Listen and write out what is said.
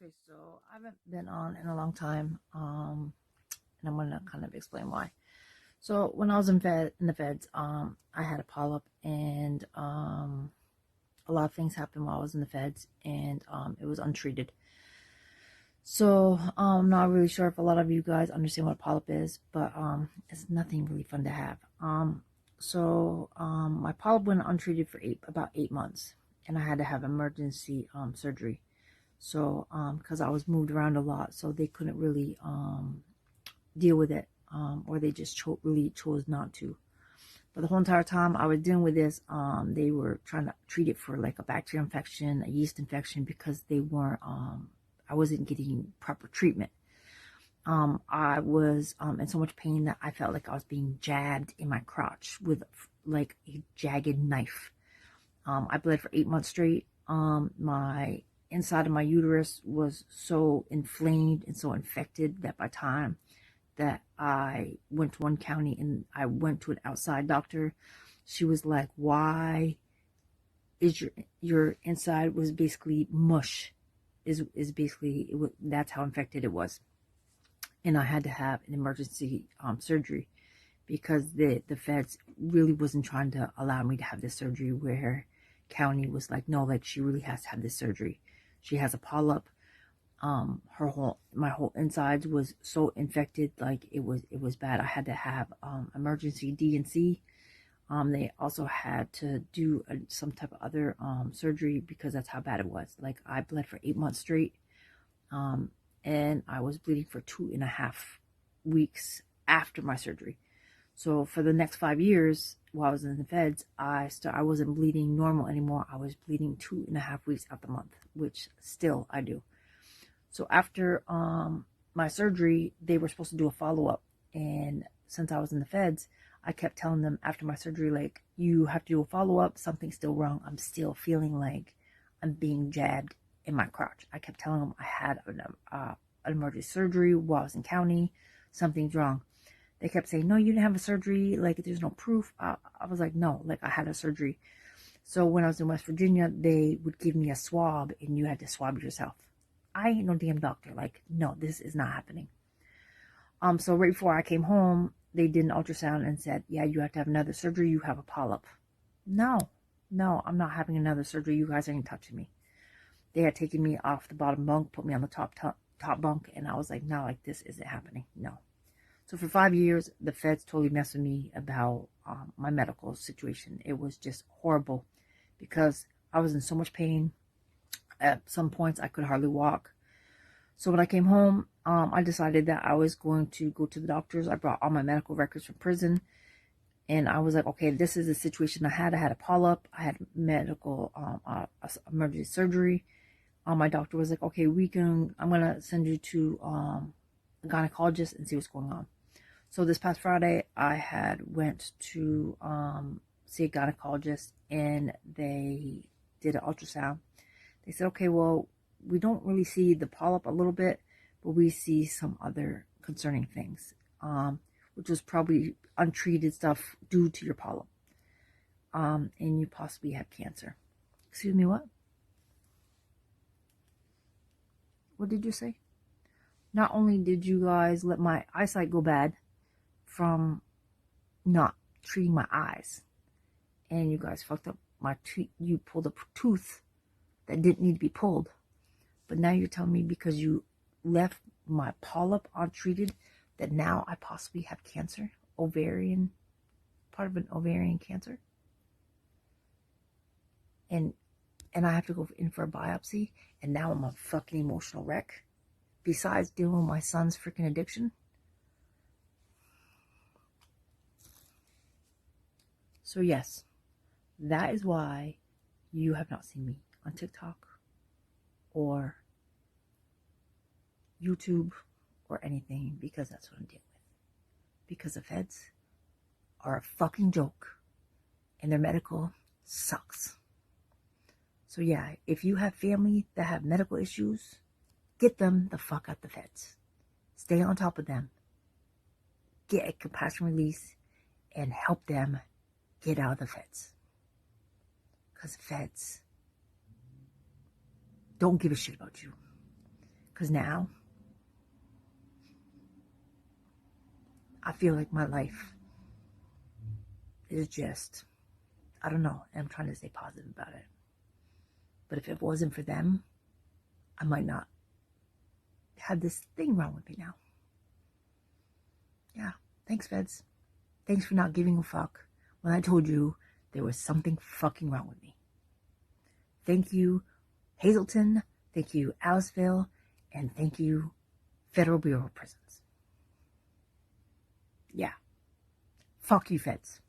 Okay, so I haven't been on in a long time, and I'm gonna kind of explain why. So when I was in the feds, I had a polyp, and a lot of things happened while I was in the feds, and it was untreated. So I'm not really sure if a lot of you guys understand what a polyp is, but it's nothing really fun to have. My polyp went untreated for about 8 months, and I had to have emergency surgery. So, because I was moved around a lot, so they couldn't really deal with it, or they just really chose not to. But the whole entire time I was dealing with this, they were trying to treat it for like a bacterial infection, a yeast infection, because they weren't, I wasn't getting proper treatment. I was in so much pain that I felt like I was being jabbed in my crotch with like a jagged knife. I bled for 8 months straight. My inside of my uterus was so inflamed and so infected that by the time that I went to one county and I went to an outside doctor, she was like, "Why is your inside was basically mush?" Is basically that's how infected it was, and I had to have an emergency surgery because the feds really wasn't trying to allow me to have this surgery. Where county was like, "No, like she really has to have this surgery. She has a polyp. My whole insides was so infected, like it was bad. I had to have emergency D&C. They also had to do some type of other surgery because that's how bad it was. Like I bled for 8 months straight, and I was bleeding for 2.5 weeks after my surgery. So for the next 5 years, while I was in the feds, I wasn't bleeding normal anymore. I was bleeding 2.5 weeks out the month, which still I do. So after my surgery, they were supposed to do a follow-up. And since I was in the feds, I kept telling them after my surgery, like, you have to do a follow-up. Something's still wrong. I'm still feeling like I'm being jabbed in my crotch. I kept telling them I had an emergency surgery while I was in county. Something's wrong. They kept saying, "No, you didn't have a surgery. Like, there's no proof." I was like, "No, like I had a surgery." So when I was in West Virginia, they would give me a swab and you had to swab yourself. I ain't no damn doctor. Like, no, this is not happening. So right before I came home, they did an ultrasound and said, "Yeah, you have to have another surgery. You have a polyp." No, I'm not having another surgery. You guys ain't touching me. They had taken me off the bottom bunk, put me on the top bunk, and I was like, "No, like this isn't happening. No." So for 5 years, the feds totally messed with me about my medical situation. It was just horrible because I was in so much pain. At some points, I could hardly walk. So when I came home, I decided that I was going to go to the doctors. I brought all my medical records from prison. And I was like, okay, this is the situation I had. I had a polyp. I had medical emergency surgery. My doctor was like, okay, I'm going to send you to a gynecologist and see what's going on. So this past Friday, I had went to see a gynecologist, and they did an ultrasound. They said, okay, well, we don't really see the polyp a little bit, but we see some other concerning things, which was probably untreated stuff due to your polyp. And you possibly have cancer. Excuse me, what? What did you say? Not only did you guys let my eyesight go bad from not treating my eyes, and you guys fucked up my tooth. You pulled a tooth that didn't need to be pulled. But now you're telling me because you left my polyp untreated that now I possibly have cancer, part of an ovarian cancer. And I have to go in for a biopsy, and now I'm a fucking emotional wreck. Besides dealing with my son's freaking addiction. So yes, that is why you have not seen me on TikTok or YouTube or anything, because that's what I'm dealing with. Because the feds are a fucking joke and their medical sucks. So yeah, if you have family that have medical issues, get them the fuck out the feds. Stay on top of them. Get a compassion release and help them get out of the feds. Because the feds don't give a shit about you. Because now, I feel like my life is just, I don't know, I'm trying to stay positive about it. But if it wasn't for them, I might not have this thing wrong with me now. Yeah, thanks, feds. Thanks for not giving a fuck when I told you there was something fucking wrong with me. Thank you, Hazleton. Thank you, Aliceville. And thank you, Federal Bureau of Prisons. Yeah. Fuck you, feds.